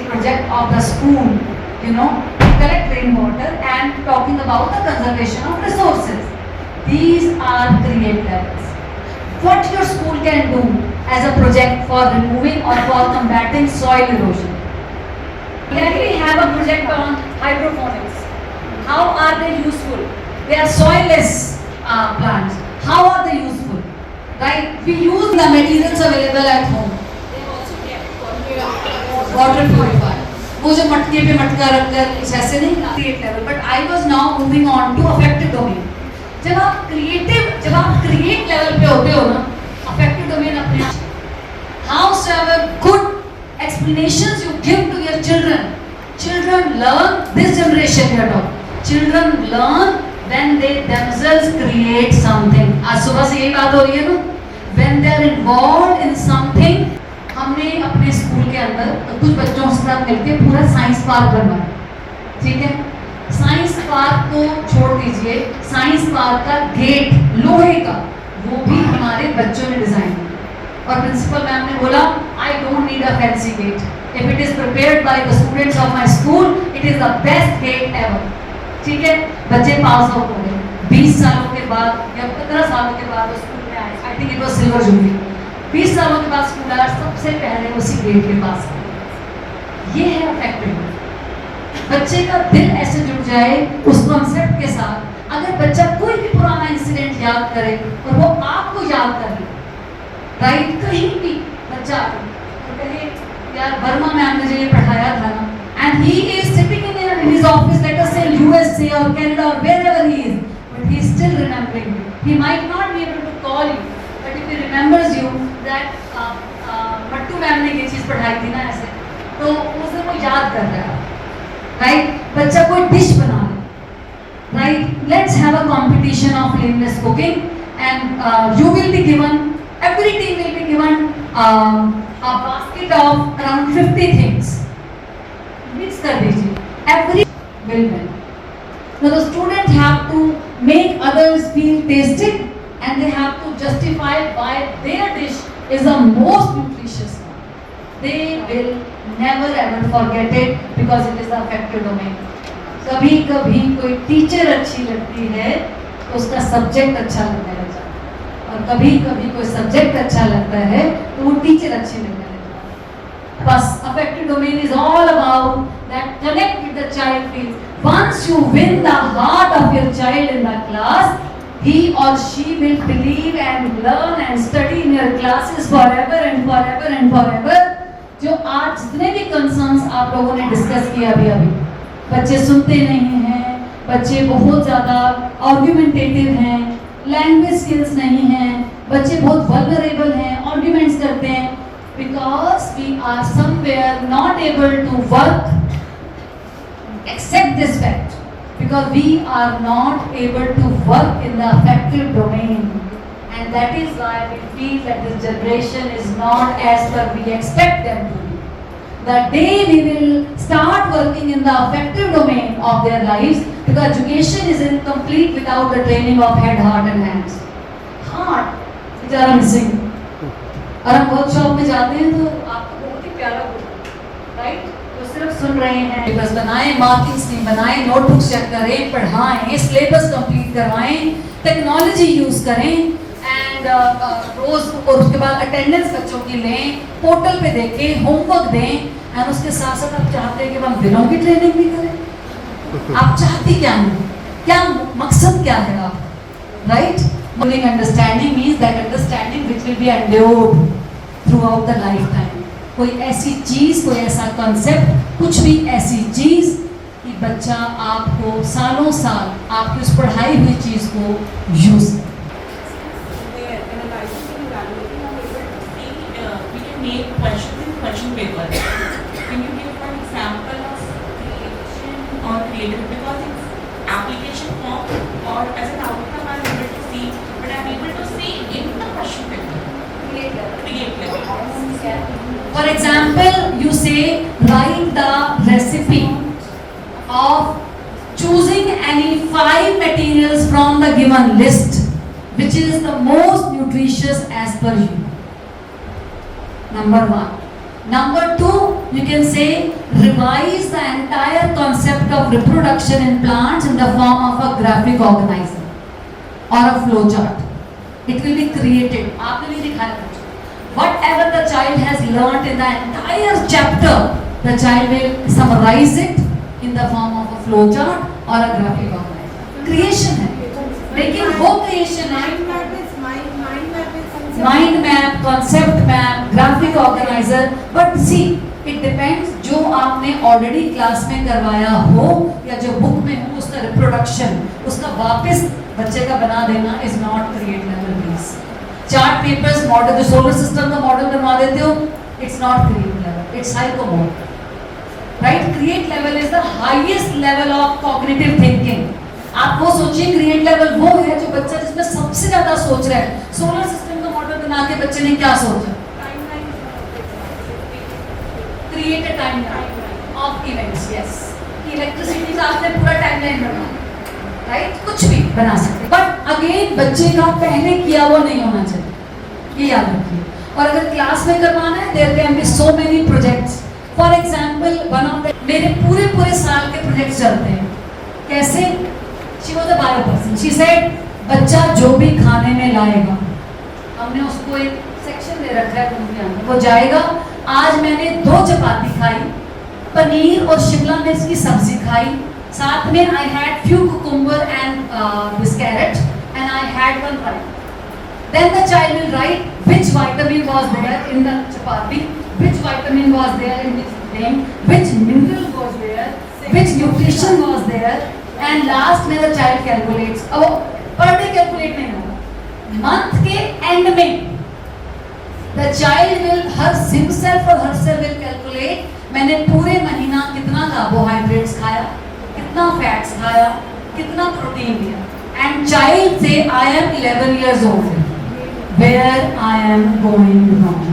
project of the school, you know, to collect rainwater and talking about the conservation of resources. These are create levels. What your school can do as a project for removing or for combating soil erosion. Let me have a project on hydroponics. How are they useful? They are soilless plants. How are they useful? Right? We use the materials available at home. Water purifier. वो जो मटके पे मटका रखकर कुछ ऐसे नहीं create level. But I was now moving on to affective domain. जब आप create level पे होते हो ना, affective domain अपने आप. Howsoever good explanations you give to your children, children learn. This generation here talk. Children learn when they themselves create something. आज सुबह से यही बात हो रही है ना. When they are involved in something, हमने अपने स्कूल के अंदर कुछ बच्चों के साथ मिलकर पूरा साइंस पार्क बनवाया. ठीक है, साइंस पार्क को छोड़ दीजिए, साइंस पार्क का गेट लोहे का वो भी हमारे बच्चों ने डिजाइन किया. और प्रिंसिपल मैम ने बोला I don't need a fancy gate, if it is prepared by the students of my school it is the best gate ever. ठीक है, बच्चे पास आउट हो गए. 20 सालों के बाद या 15 सालों के बाद वो स्कूल में आए. I think it was silver jubilee. 20 सालों के बाद स्कूल आया, सबसे पहले उसी गेट के पास आए. ये है अफेक्टिव. बच्चे का दिल ऐसे जुड़ जाए उस कॉन्सेप्ट के साथ. अगर बच्चा कोई भी पुराना इंसिडेंट याद करे और वो आपको याद कर ले, राइट, कहीं भी बच्चा तो कहे यार वर्मा मैम ने जो ये पढ़ाया था ना, and he is sitting in his office, let us say USA और कनाडा और wherever he is, but he is still remembering you. He might not be able to call you, but if he remembers you that Mattu ma'am ने ये चीज पढ़ाई थी ना ऐसे, तो उसे वो याद कर रहा है. राइट, बच्चा कोई डिश बना ले. Right, let's have a competition of flameless cooking and you will be given, every team will be given a basket of around 50 things. Mix kar dijiye, every will win. Now the students have to make others feel tasted and they have to justify why their dish is the most nutritious one. They will never ever forget it because it is the affective domain. कभी कभी कोई teacher अच्छी लगती है तो उसका subject अच्छा लगने लग जाता है, और कभी कभी कोई सब्जेक्ट अच्छा लगता है तो वो टीचर अच्छी लगने लग जाती है. बस affective domain is all about that connect with the child feels. Once you win the heart of your child in the class, he or she will believe and learn and study in your classes forever and forever and forever. जो आज जितने भी concerns आप लोगों ने discuss किया अभी, बच्चे सुनते नहीं हैं, बच्चे बहुत ज़्यादा आर्ग्यूमेंटेटिव हैं, लैंग्वेज स्किल्स नहीं हैं, बच्चे बहुत वल्नरेबल हैं, आर्ग्यूमेंट्स करते हैं, because we are somewhere not able to work. Except this fact, because we are not able to work in the affective domain, and that is why we feel that this generation is not as per we expect them to be. The day we will start working in the affective domain of their lives, because education is incomplete without the training of head, heart and hands. Heart which are missing. और हम workshop में जाते हैं तो आपको बहुत ही प्यारा होता है, राइट? तो सिर्फ सुन रहे हैं, पेपर्स बनाएं, मार्किंग्स नहीं बनाएं, नोटबुक्स चेक करें, पढ़ाएं, सिलेबस कंप्लीट करवाएं, टेक्नोलॉजी यूज करें एंड रोज, और उसके बाद अटेंडेंस बच्चों की लें, पोर्टल पे देखें, होमवर्क दें, एंड उसके साथ साथ आप चाहते हैं कि हम दिनों की ट्रेनिंग भी करें. आप चाहती क्या हैं, क्या मकसद क्या है आप, right? Modeling understanding means that understanding which will be endured throughout the lifetime. कोई ऐसी चीज, कोई ऐसा कॉन्सेप्ट, कुछ भी ऐसी चीज कि बच्चा आपको सालों साल आपकी उस पढ़ाई हुई चीज को यूज करे. Question paper. Can you give an example of creation or creative, because it's application form or as an outcome I'm able to see, but I'm able to see in the question paper. Create level. For example, you say write the recipe of choosing any 5 materials from the given list, which is the most nutritious as per you. Number 1. Number 2, you can say revise the entire concept of reproduction in plants in the form of a graphic organizer or a flow chart. It will be created. आपने नहीं दिखाया कुछ. Whatever the child has learnt in the entire chapter, the child will summarize it in the form of a flow chart or a graphic organizer. Creation है. लेकिन वो creation है. Mind map, concept map, graphic organizer. But see, it depends जो आपने already class में करवाया हो या जो बुक में हो उसका reproduction, उसका वापस बच्चे का बना देना is not create level piece. Chart papers model, जो solar system का model बनवा देते हो, it's not create level, it's psycho model. Right? Create level is the highest level of cognitive thinking. आप वो सोचिए क्रिएट लेवल वो है जो बच्चा जिसमें सबसे ज्यादा सोच रहा है. सोलर सिस्टम का मॉडल बना के बच्चे ने क्या सोचा? Create a timeline of events. Yes, electricity का आपने पूरा टाइमलाइन बनाया, राइट? कुछ भी बना सकते, बट अगेन बच्चे का पहले किया वो नहीं होना चाहिए, ये याद रखिए. और अगर क्लास में करवाना है, there can be so many projects. For example, one of the मेरे पूरे साल के प्रोजेक्ट्स चलते हैं. कैसे? She was a bio person. She said, बच्चा जो भी खाने में लाएगा, हमने उसको एक सेक्शन दे रखा है रूम के अंदर, वो जाएगा. आज मैंने 2 चपाती खाई, पनीर और शिमला मिर्च की सब्जी खाई, साथ में I had few cucumber and this carrot and I had 1 rice. Then the child will write which vitamin was there in the chapati, which vitamin was there in which thing, which mineral was there, which nutrition was there. And last में the child calculates. अब per day calculate नहीं होगा, month के end में the child will himself or herself will calculate मैंने पूरे महीना कितना carbohydrates खाया, कितना fats खाया, कितना protein लिया. And child say I am 11 years old. Where I am going wrong?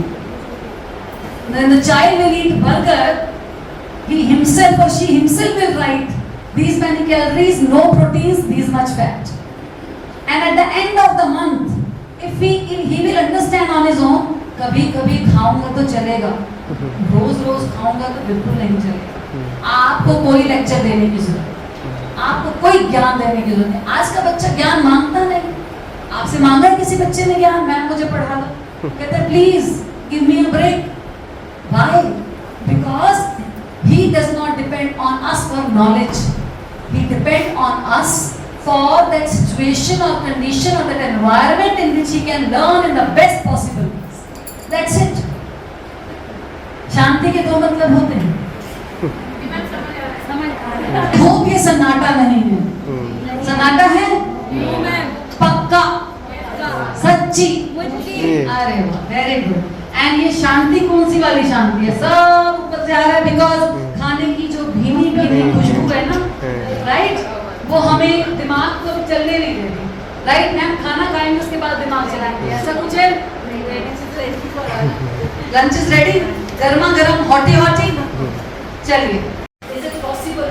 Then the child will eat burger. He himself or she himself will write these many calories, no proteins, these much fat. And at the end of the month, if he will understand on his own, कभी-कभी खाऊंगा तो चलेगा, रोज खाऊंगा तो बिल्कुल नहीं चलेगा. आपको कोई लेक्चर देने की जरूरत, आपको कोई ज्ञान देने की जरूरत नहीं. आज का बच्चा ज्ञान मांगता नहीं. आपसे मांगा किसी बच्चे ने ज्ञान, मैम मुझे पढ़ा दो, कहते हैं please give me a break. Why? Because he does not depend on us for knowledge. He depends on us for that situation or condition or that environment in which he can learn in the best possible ways. That's it. शांति के 2 मतलब होते हैं. धूप ये सन्नाटा नहीं है. सन्नाटा है पक्का, सच्ची. अरे वाह, वेरी गुड. एंड ये शांति कौन सी वाली शांति है? सब ऊपर से आ रहा है बिकॉज खाने की जो भीनी खुशबू है ना, राइट, वो हमें दिमाग को चलने नहीं देती. राइट मैम, खाना खाएंगे उसके बाद दिमाग चलाएंगे, ऐसा कुछ है? लंच इज रेडी, गर्मा गर्म, हॉटी. चलिए, इज इट पॉसिबल?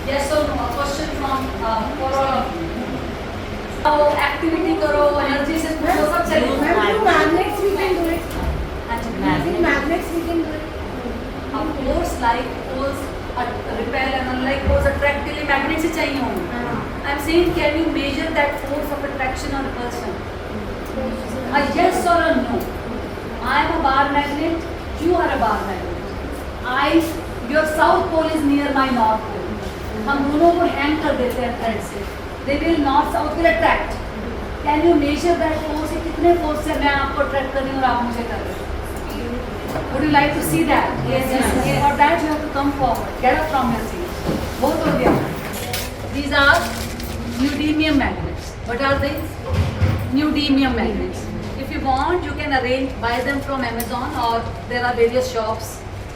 यस और no? Question from for all of you. Activity करो, एनर्जी से वो सब चलिए. Magnets we can do it. Magnets we can do it. Of course, like poles repel and unlike poles attract के लिए magnets ही चाहिए होंगे. I'm saying, can you measure that force of attraction or repulsion? A yes or a no? I am a bar magnet. You are a bar magnet. Your south pole is near my north pole. हम दोनों को hang कर देते हैं thread से. They will north south will attract. Can you measure that force? कितने force से मैं आपको attract कर रही हूँ और आप मुझे कर रहे हो? Would you like to see that? Yes. For that you have to come forward. Get up from your seat. Both of them. These are neodymium magnets. What are they? Neodymium magnets. If you want, you can buy them from Amazon, or there are various shops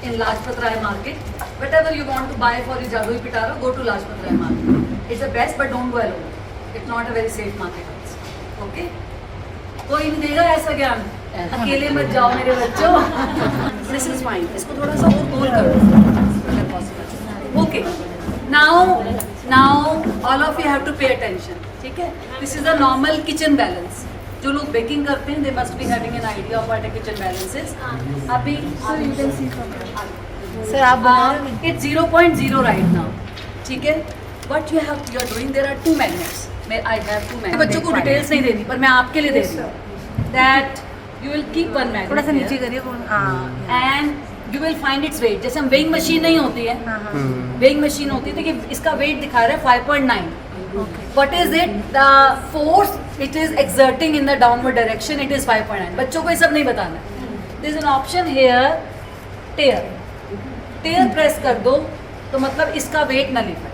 in Lajpat Rai market. Whatever you want to buy for your Jadoi Pitaro, go to Lajpat Rai market. It's the best, but don't go alone. It's not a very safe market also. Okay? कोई नहीं देगा ऐसा ज्ञान, अकेले मत जाओ मेरे बच्चों. This is fine. इसको थोड़ा सा और तोल करो अगर possible. Okay. Now all of you have to pay attention. ठीक है? This is a normal kitchen balance. जो लोग बेकिंग करते हैं they must be having an idea of what are kitchen balances. अभी So you can see from here. Sir आप बना रहे हैं? It's 0.0 right now. ठीक है, but you are doing, there are 2 magnets. I have 2 magnets. बच्चों को details नहीं देनी, पर मैं आपके लिए दे रही हूँ that you will keep 1 magnet थोड़ा सा नीचे करिए हाँ. And you will find its weight. जैसे हम वेइंग मशीन नहीं होती है, वेइंग मशीन होती है, देखिए इसका वेट दिखा रहा है 5.9. What is it? The force it is exerting in the downward direction, it is 5.9. बच्चों को ये सब नहीं बताना है. There is an option here, tear. Tear press कर दो तो मतलब इसका weight nullify.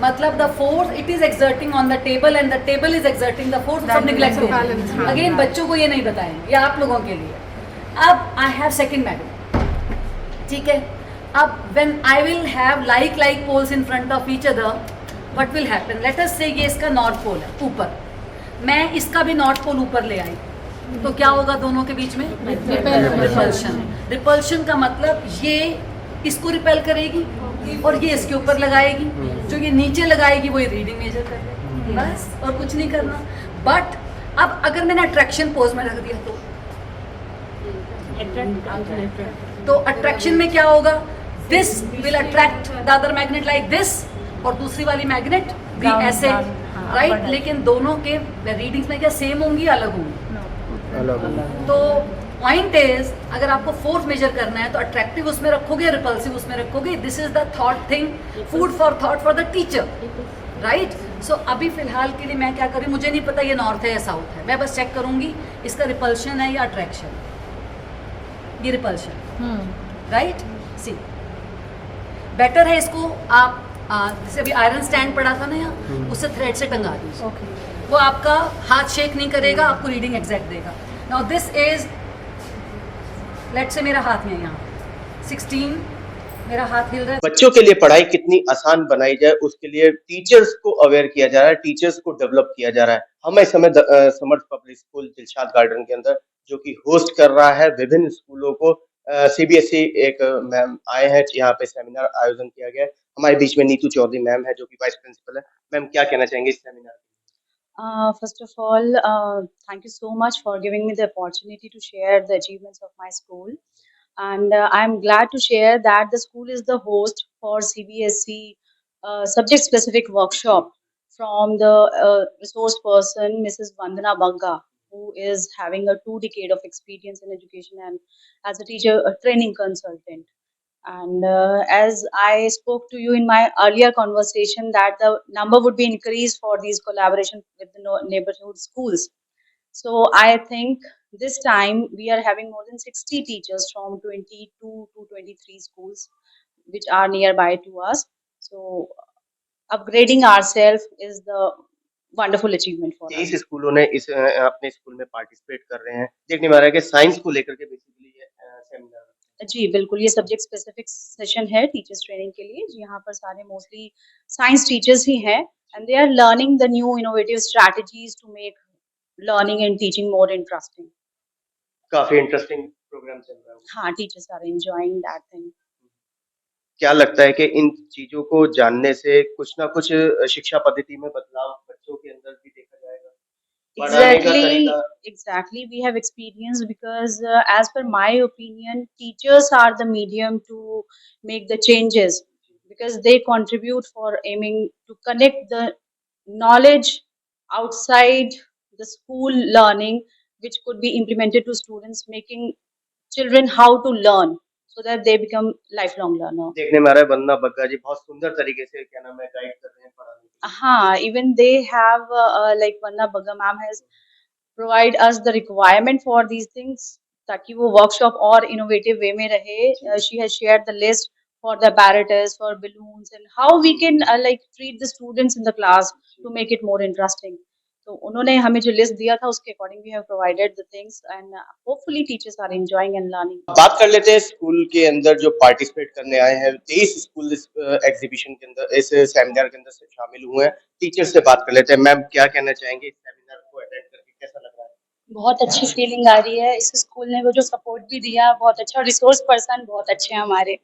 मतलब the force it is exerting on the table and the table is exerting the force. सब neglect हो balance, हाँ. Again बच्चों को ये नहीं बताएंगे, ये आप लोगों के लिए. अब I have second magnet. ठीक है. अब when I will have like poles in front of each other, what will happen? Let us say ये इसका नॉर्थ पोल है ऊपर, मैं इसका भी नॉर्थ पोल ऊपर ले आई, तो क्या होगा दोनों के बीच में? रिपल्शन. रिपल्शन का मतलब ये इसको रिपेल करेगी और ये इसके ऊपर लगाएगी. जो ये नीचे लगाएगी वो ये रीडिंग मेजर कर लेगी, बस और कुछ नहीं करना. बट अब अगर मैंने अट्रैक्शन पोज में रख दिया तो अट्रैक्शन में क्या होगा? This will attract the other magnet like this और दूसरी वाली मैग्नेट भी ऐसे, राइट. लेकिन दोनों के रीडिंग्स में क्या सेम होंगी या अलग होंगी? तो पॉइंट इज, अगर आपको फोर्स मेजर करना है तो अट्रैक्टिव उसमें रखोगे, रिपल्सिव उसमें रखोगे. This is the thought thing, food for thought for the teacher, right. So अभी फिलहाल के लिए मैं क्या करूँ, मुझे नहीं पता ये नॉर्थ है या साउथ है, मैं बस चेक करूंगी इसका रिपल्शन है या अट्रैक्शन. ये रिपल्शन, राइट. सी बेटर है इसको आप जैसे अभी आयरन स्टैंड पड़ा था ना यहाँ, उससे थ्रेड से टंगा दीजिए. वो आपका हाथ शेक नहीं करेगा, आपको रीडिंग एग्जैक्ट देगा. Now this is, let's say मेरा हाथ है यहाँ 16, मेरा हाथ हिल रहा है. बच्चों के लिए पढ़ाई कितनी आसान बनाई जाए उसके लिए टीचर्स को अवेयर किया जा रहा है, टीचर्स को डेवलप किया जा रहा है. हम इस समय समर्थ पब्लिक स्कूल दिलशाद गार्डन के अंदर जो कि होस्ट कर रहा है विभिन्न स्कूलों को, सीबीएसई एक मैम आए हैं, यहाँ पे सेमिनार आयोजन किया गया है. हमारे बीच में नीतू चौधरी मैम है जो कि वाइस प्रिंसिपल है. मैम क्या कहना चाहेंगे इस seminar? First of all, thank you so much for giving me the opportunity to share the achievements of my school. And I'm glad to share that the school is the host for CBSE subject-specific workshop from the resource person, Mrs. Vandana Bagga, who is having a 2 decade of experience in education and as a teacher, a training consultant. And as I spoke to you in my earlier conversation, that the number would be increased for these collaboration with the neighborhood schools. So I think this time we are having more than 60 teachers from 22 to 23 schools which are nearby to us. So upgrading ourselves is the wonderful achievement for us. 23 स्कूलों ने इस अपने school में participate कर रहे हैं. देखने में आ रहा है कि साइंस को लेकर के बेसिकली ये सेमिनार. जी बिल्कुल, ये सब्जेक्ट स्पेसिफिक सेशन है टीचर्स ट्रेनिंग के लिए. यहाँ पर सारे मोस्टली साइंस टीचर्स ही हैं and they are learning the new innovative strategies to make learning and teaching more interesting. काफी इंटरेस्टिंग प्रोग्राम चल रहा है. हाँ, teachers are enjoying that thing. क्या लगता है कि इन चीजों को जानने से कुछ ना कुछ शिक्षा पद्धति में बदलाव बच्चों के अंदर भी देखा जाएगा? पढ़ाने का तरीका? Exactly, we have experienced because as per my opinion, teachers are the medium to make the changes because they contribute for aiming to connect the knowledge outside the school learning, which could be implemented to students, making children how to learn so that they become lifelong learner. देखने में आ रहा है वंदना बग्गा जी बहुत सुंदर तरीके से क्या नाम है गाइड कर रहे हैं पढ़ाने के लिए. हाँ, even they have like Vanna Bagga ma'am has provide us the requirement for these things ताकि वो workshop और innovative way में रहे. She has shared the list for the apparatus, for balloons and how we can like treat the students in the class to make it more interesting. तो उन्होंने हमें जो list दिया था उसके according we have provided the things and hopefully teachers are enjoying and learning. बात कर लेते हैं स्कूल के अंदर जो पार्टिसिपेट करने आए हैं. 23 स्कूल इस एग्जीबिशन के अंदर, इस सेमिनार के अंदर से शामिल हुए हैं. टीचर से बात कर लेते हैं. मैम क्या कहना चाहेंगे इस सेमिनार को अटेंड करके कैसा लग रहा है? बहुत अच्छी फीलिंग आ रही है. इस स्कूल ने वो जो सपोर्ट भी दिया बहुत अच्छा, रिसोर्स पर्सन बहुत अच्छे हैं हमारे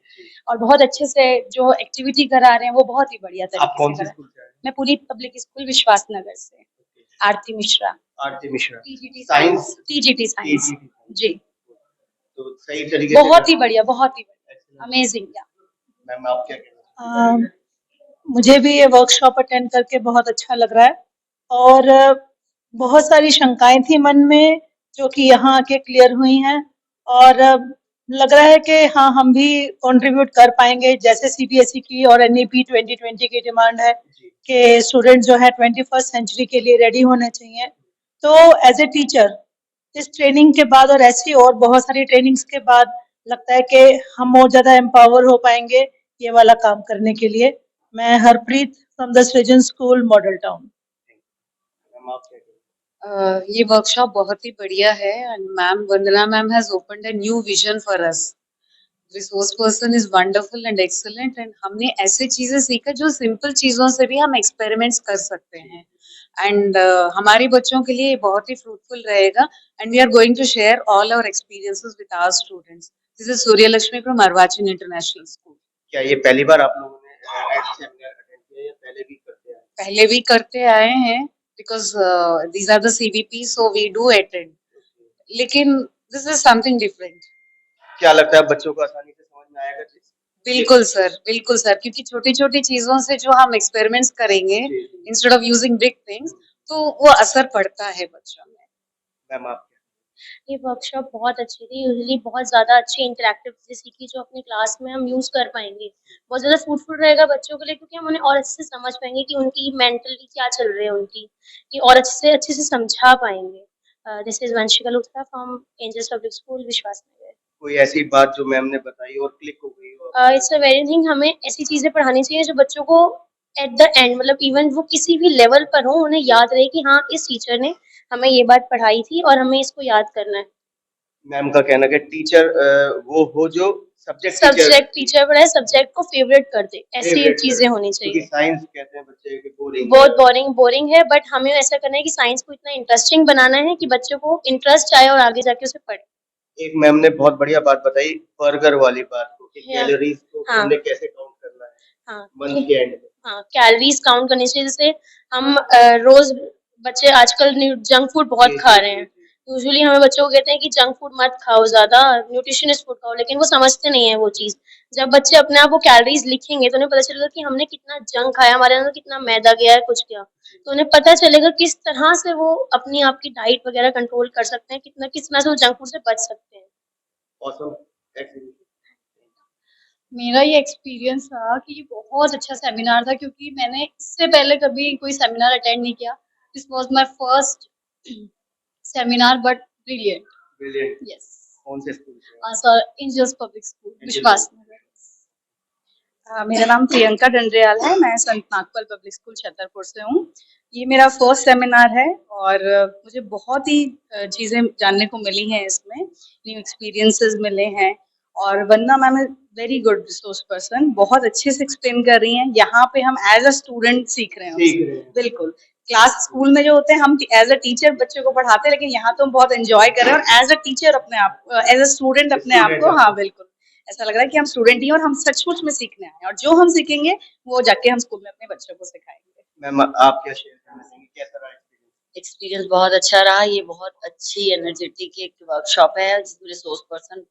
और बहुत अच्छे से जो एक्टिविटी करा रहे हैं वो बहुत ही बढ़िया आप कौन तरीके से से करा. स्कूल से आए हैं? मैं पूरी पब्लिक स्कूल विश्वास नगर से Aarti Mishra. Aarti Mishra TGT science TGT science ji, तो सही तरीके से बहुत ही बढ़िया, बहुत ही बढ़िया, अमेजिंग। मैम आप क्या कहना मुझे भी ये वर्कशॉप अटेंड करके बहुत अच्छा लग रहा है और बहुत सारी शंकाएं थी मन में जो कि यहाँ आके क्लियर हुई हैं और लग रहा है कि हाँ हम भी कंट्रीब्यूट कर पाएंगे जैसे सीबीएसई की और एनईपी 2020 की डिमांड है कि स्टूडेंट जो है 21st सेंचुरी के लिए रेडी होने चाहिए। तो एज ए टीचर इस ट्रेनिंग के बाद और ऐसी और बहुत सारी ट्रेनिंग्स के बाद लगता है कि हम और ज्यादा एम्पावर हो पाएंगे ये वाला काम करने के लिए। मैं हरप्रीत फ्रॉम द सृजन स्कूल मॉडल टाउन। मैम आप क्या कहना ये वर्कशॉप बहुत ही बढ़िया है and ma'am Vandana ma'am has opened a new vision for us. Resource person is wonderful and excellent and हमने ऐसे चीजें सीखा जो सिंपल चीजों से भी हम एक्सपेरिमेंट्स कर सकते हैं एंड हमारे बच्चों के लिए ये बहुत ही फ्रूटफुल रहेगा and we are going to share all our experiences with our students. This is Suryalakshmi from Arvachin international school. क्या ये पहली बार आप लोगों ने सेमिनार अटेंड किया या पहले भी करते हैं पहले भी करते आए हैं because these are the CBP so we do attend, लेकिन दिस इज समथिंग डिफरेंट। क्या लगता है बच्चों को आसानी से समझ में आएगा बिल्कुल सर, क्योंकि छोटी छोटी चीजों से जो हम एक्सपेरिमेंट्स करेंगे instead of using big things तो वो असर पड़ता है बच्चों में। मैम आप ये वर्कशॉप बहुत अच्छी थी। यूजुअली बहुत ज़्यादा अच्छी इंटरेक्टिव चीज़ें सीखी जो अपनी क्लास में हम यूज़ कर पाएंगे। बहुत ज़्यादा फ्रूटफुल रहेगा बच्चों के लिए क्योंकि हम उन्हें और अच्छे से समझ पाएंगे कि उनकी मेंटली क्या चल रही है उनकी, कि और अच्छे से समझा पाएंगे। This is Vanshika Luthra from Angels Public School Vishwas Nagar. कोई ऐसी बात जो मैम ने बताई और क्लिक हो गई हो इट्स अ वेरी थिंग, हमें ऐसी चीज़ें पढ़ानी चाहिए जो बच्चों को एट द एंड मतलब इवन वो किसी भी लेवल पर हो उन्हें याद रहे कि हाँ इस टीचर ने हमें ये बात पढ़ाई थी और हमें इसको याद करना है। मैम का कहना कि टीचर वो हो जो सब्जेक्ट टीचर पढ़ाए, सब्जेक्ट को फेवरेट कर दे, ऐसी favorite चीजें करे। होनी क्योंकि चाहिए। साइंस कहते हैं बच्चे कि बोरिंग बहुत बोरिंग है बट हमें ऐसा करना है कि साइंस को इतना इंटरेस्टिंग बनाना है कि बच्चों को इंटरेस्ट आए और आगे जाके उसे पढ़े। एक मैम ने बहुत बढ़िया बात बताई बर्गर वाली बात को कि हाँ, कैलोरीज को हाँ, हमने कैसे काउंट करना है हाँ, मंथ के एंड में हाँ, कैलोरीज काउंट करनी चाहिए। जैसे हम रोज बच्चे आजकल जंक फूड बहुत जी, खा जी, रहे हैं। जी, यूजुअली हमें बच्चों को कहते हैं कि जंक फूड मत खाओ ज्यादा, न्यूट्रिशनिस्ट फूड खाओ, लेकिन वो समझते नहीं है वो चीज। जब बच्चे अपने आप वो कैलोरीज लिखेंगे तो उन्हें पता चलेगा कि हमने कितना जंक खाया, हमारे अंदर कितना मैदा गया है, कुछ क्या। तो उन्हें पता चलेगा किस तरह से वो अपनी आपकी डाइट वगैरह कंट्रोल कर सकते हैं, किस तरह से वो जंक फूड से बच सकते हैं। ऑसम एक्सीलेंट मेरा ये एक्सपीरियंस रहा कि ये बहुत अच्छा सेमिनार था क्योंकि मैंने इससे पहले कभी कोई सेमिनार अटेंड नहीं किया। This was my first seminar but brilliant. Brilliant yes कौन से स्कूल से sir angels Public School Vishwas नगर। मेरा नाम प्रियंका डंडरियाल है, मैं संत नागपाल पब्लिक स्कूल छतरपुर से हूँ। ये मेरा फर्स्ट सेमिनार है और मुझे बहुत ही चीज़ें जानने को मिली हैं इसमें, न्यू एक्सपीरियंसेस मिले हैं और Vandana ma'am is very good resource person, बहुत अच्छे से एक्सप्लेन कर रही हैं। यहाँ पे हम एज अ स्टूडेंट सीख रहे हैं। बिल्कुल, क्लास स्कूल में जो होते हैं हम एज अ टीचर बच्चों को पढ़ाते हैं, लेकिन यहाँ तो हम बहुत एंजॉय कर रहे हैं और एज अ टीचर अपने आप एज अ स्टूडेंट अपने आप को, हाँ बिल्कुल ऐसा लग रहा है कि हम स्टूडेंट ही हैं और हम सचमुच में सीखने आए हैं और जो हम सीखेंगे वो जाके हम स्कूल में अपने बच्चों को सिखाएंगे। मैम आप क्या शेयर करना चाहेंगे कैसा रहा एक्सपीरियंस एक्सपीरियंस बहुत अच्छा रहा। ये बहुत अच्छी एनर्जेटिक एक वर्कशॉप है जिसमें रिसोर्स पर्सन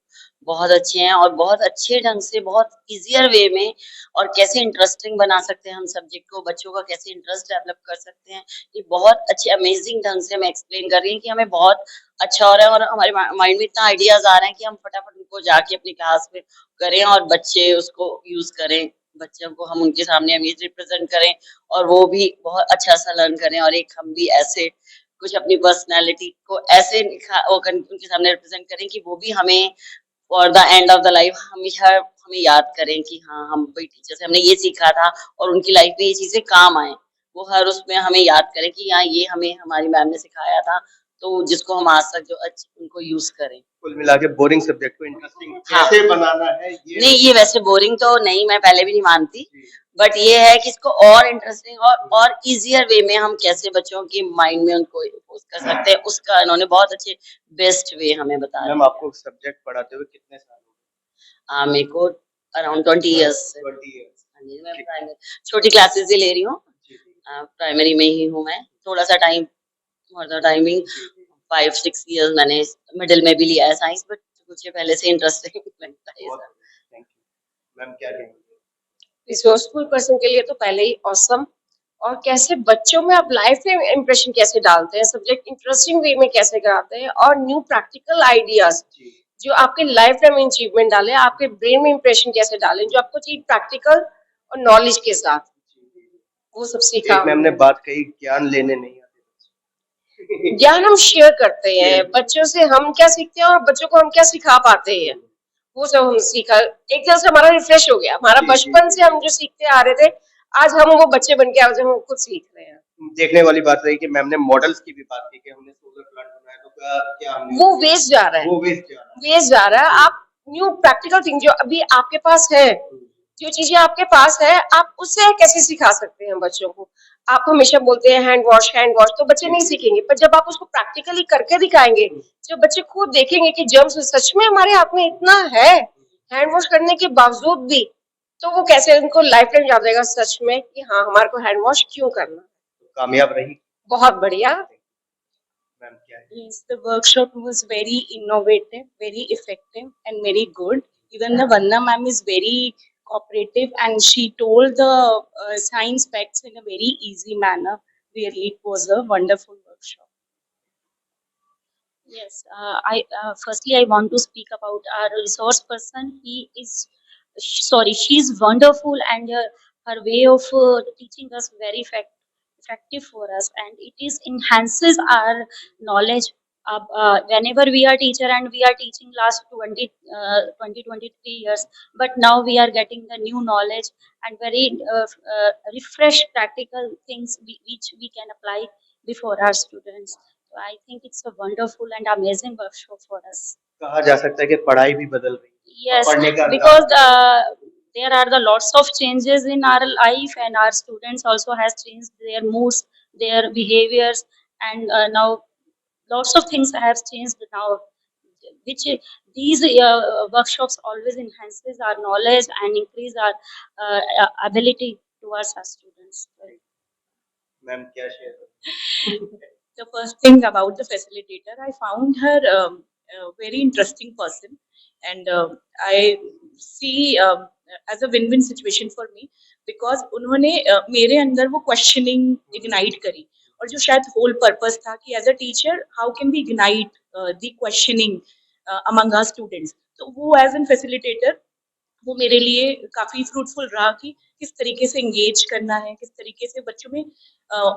बहुत अच्छे हैं और बहुत अच्छे ढंग से बहुत इजियर वे में और कैसे इंटरेस्टिंग बना सकते हैं हम सब्जेक्ट को, बच्चों का कैसे इंटरेस्ट डेवलप कर सकते हैं, ये बहुत अच्छे अमेजिंग ढंग से हमें एक्सप्लेन कर रही हैं कि हमें बहुत अच्छा हो रहा है और हमारे माइंड में इतना आइडियाज आ रहे हैं कि हम फटाफट उनको जाके अपनी क्लास में करें और बच्चे उसको यूज करें, बच्चों को हम उनके सामने इमेज रिप्रेजेंट करें और वो भी बहुत अच्छा सा लर्न करें और एक हम भी ऐसे कुछ अपनी पर्सनालिटी को ऐसे उनके सामने रिप्रेजेंट करें कि वो भी हमें for the end of the life हमेशा हमें याद करें कि हाँ हम कोई टीचर से हमने ये सीखा था और उनकी लाइफ में ये चीजें काम आए। वो हर उसमें हमें याद करें कि हाँ ये हमें हमारी मैम ने सिखाया था, तो जिसको हम आज तक जो उनको यूज करें। कुल मिला के बोरिंग सब्जेक्ट को इंटरेस्टिंग हाँ। कैसे बनाना है ये नहीं, ये वैसे बोरिंग तो नहीं, मैं पहले भी नहीं मानती, बट ये है कि इसको और इंटरेस्टिंग और इजियर वे में हम कैसे बच्चों के माइंड में उनको इम्पोज कर सकते हैं, उसका इन्होंने बहुत अच्छे बेस्ट वे हमें बताया। मैम आपको सब्जेक्ट पढ़ाते हुए कितने साल हो मेरे को अराउंड 20 ईयर्स। 20 इयर्स मैं प्राइमरी छोटी क्लासेस ही ले रही हूँ, प्राइमरी में ही हूँ मैं। थोड़ा सा time for the timing 5-6 years मैंने मिडिल में भी लिया है साइंस, बट मुझे पहले से इंटरेस्टिंग लगता है ये सब। थैंक यू मैम, क्या कहेंगे? रिसोर्सफुल पर्सन के लिए तो पहले ही ऑसम। और कैसे बच्चों में आप लाइफ में इम्प्रेशन कैसे डालते हैं, सब्जेक्ट इंटरेस्टिंग वे में कैसे कराते हैं, और न्यू प्रैक्टिकल आइडियाज जो आपके लाइफ टाइम अचीवमेंट डालें, आपके ब्रेन में इम्प्रेशन कैसे डालें, जो आपको चाहिए प्रैक्टिकल और नॉलेज के साथ, वो सब सीखा। एक मैम ने बात कही, ज्ञान लेने नहीं आते। ज्ञान हम शेयर करते हैं बच्चों से, हम क्या सीखते हैं और बच्चों को हम क्या सिखा पाते हैं, वो सब हम सीखा। एक तरह से हमारा रिफ्रेश हो गया, हमारा बचपन से हम जो सीखते आ रहे थे, आज हम वो बच्चे बन के आज हम खुद सीख रहे हैं। देखने वाली बात रही कि मैम ने मॉडल्स की भी बात की कि हमने सोलर प्लांट बनाया, तो क्या हमने वो वेस्ट जा रहा है, वो वेस्ट जा रहा है। वेस्ट जा रहा है। आप न्यू प्रैक्टिकल थिंग जो अभी आपके पास है, जो चीजें आपके पास है, आप उससे कैसे सिखा सकते हैं बच्चों को। आप हमेशा बोलते हैं हैंड वॉश, तो बच्चे नहीं सीखेंगे, पर जब आप उसको प्रैक्टिकली करके दिखाएंगे, जब बच्चे खुद देखेंगे कि जर्म्स सच में हमारे हाथ में इतना है, हैंड वॉश करने के बावजूद भी, तो वो कैसे उनको लाइफ टाइम याद रहेगा सच में कि हाँ हमारे को हैंड वॉश क्यों करना। कामयाब रही बहुत बढ़िया। मैम, क्या है? Yes, the workshop was very innovative, very effective, and very good. Even the Vanna ma'am is very cooperative, and she told the science facts in a very easy manner. Really, it was a wonderful workshop. Yes, I firstly I want to speak about our resource person. She is wonderful, and her way of teaching us very effective for us, and it is enhances our knowledge. Whenever we are teacher and we are teaching last 23 years, but now we are getting the new knowledge and very refresh practical things which we can apply before our students. So I think it's a wonderful and amazing workshop for us. कहा जा सकता है कि पढ़ाई भी बदल रही है। Yes, पढ़ने का because there are the lots of changes in our life, and our students also has changed their moods, their behaviors, and now lots of things have changed now. Which these workshops always enhances our knowledge and increase our ability towards our students. Ma'am क्या share? The first thing about the facilitator, I found her a very interesting person, and I see as a win-win situation for me, because उन्होंने मेरे अंदर वो questioning ignite करी, और जो शायद whole purpose था कि as a teacher how can we ignite the questioning among our students, तो वो as a facilitator वो मेरे लिए काफी फ्रूटफुल रहा कि किस तरीके से एंगेज करना है, किस तरीके से बच्चों में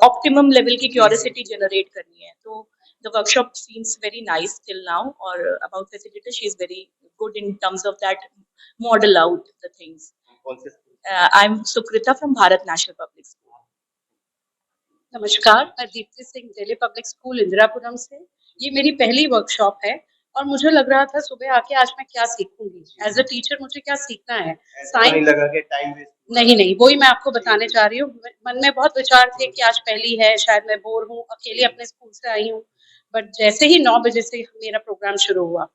ऑप्टिमम लेवल की क्यूरियोसिटी जनरेट करनी है। तो the workshop seems very nice till now, और about facilitator she is very good in terms of that model out the things. कौन से school? I am Sukrita from Bharat national public school. नमस्कार, मैं Deepti Singh Delhi public school Indirapuram से। ये मेरी पहली वर्कशॉप है और मुझे लग रहा था सुबह आके आज मैं क्या सीखूंगी, एज अ टीचर मुझे क्या सीखना है। ऐसा नहीं लगा कि टाइम वेस्ट? नहीं, वही मैं आपको बताने चाह रही हूँ। मन में बहुत विचार थे कि आज पहली है, शायद मैं बोर हूँ, अकेली अपने स्कूल से आई हूँ, बट जैसे ही 9 बजे से मेरा प्रोग्राम शुरू हुआ,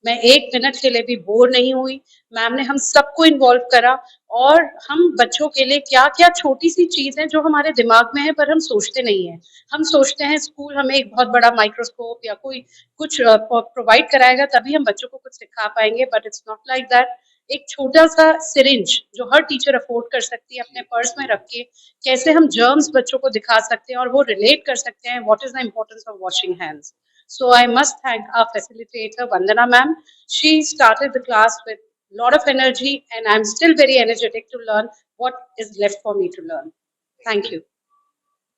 मैं 1 मिनट के लिए भी बोर नहीं हुई। मैम ने हम सबको इन्वॉल्व करा, और हम बच्चों के लिए क्या क्या छोटी सी चीज है जो हमारे दिमाग में है पर हम सोचते नहीं है। हम सोचते हैं स्कूल हमें एक बहुत बड़ा माइक्रोस्कोप या कोई कुछ प्रोवाइड कराएगा तभी हम बच्चों को कुछ सिखा पाएंगे, but it's not like that. एक छोटा सा सिरिंज जो हर टीचर अफोर्ड कर सकती है अपने पर्स में रख के, कैसे हम जर्म्स बच्चों को दिखा सकते हैं और वो रिलेट कर सकते हैं what is the importance of washing hands. So I must thank our facilitator Vandana ma'am. She started the class with a lot of energy, and I'm still very energetic to learn what is left for me to learn. Thank you.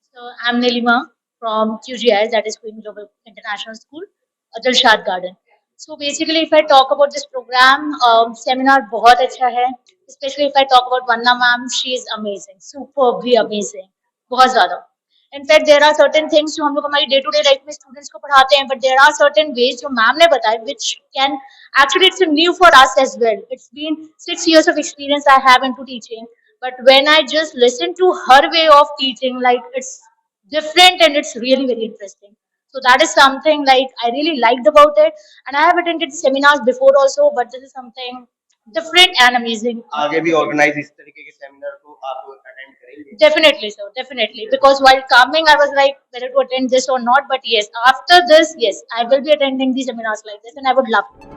So I'm Nilima from QGIS, that is Queen Global International School, Dilshad Garden. So basically, if I talk about this program, seminar बहुत अच्छा है. Especially if I talk about Vanna ma'am, she is amazing, superbly amazing, बहुत ज़्यादा. In fact there are certain things जो हम लोग हमारी day to day life में स्टूडेंट्स को पढ़ाते हैं, but there are certain ways जो मैम ने बताया which can actually it's new for us as well. It's been 6 years of experience I have into teaching, but when I just listen to her way of teaching, like it's different and it's really very interesting. So that is something like I really liked about it, and I have attended seminars before also, but this is something different and amazing. आगे भी organise इस तरीके के seminar को आप attend करेंगे? Definitely, sir. Definitely. Because while coming, I was like whether to attend this or not. But yes, after this, yes, I will be attending these seminars like this, and I would love to.